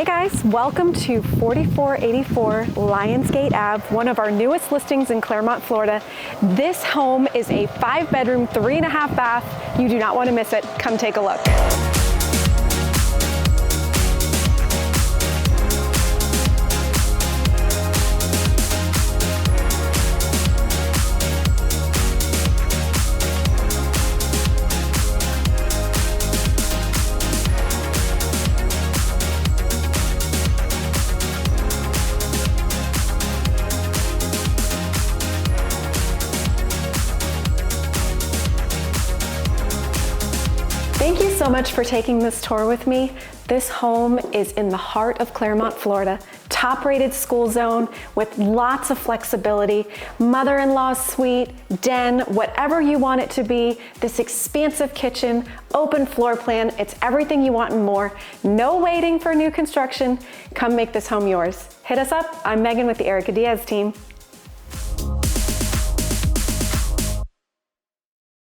Hey guys, welcome to 4484 Lionsgate Ave, one of our newest listings in Clermont, Florida. This home is a 5-bedroom, 3.5 bath. You do not want to miss it. Come take a look. Thank you so much for taking this tour with me. This home is in the heart of Clermont, Florida. Top-rated school zone with lots of flexibility, mother-in-law suite, den, whatever you want it to be. This expansive kitchen, open floor plan, it's everything you want and more. No waiting for new construction. Come make this home yours. Hit us up. I'm Megan with the Erica Diaz team.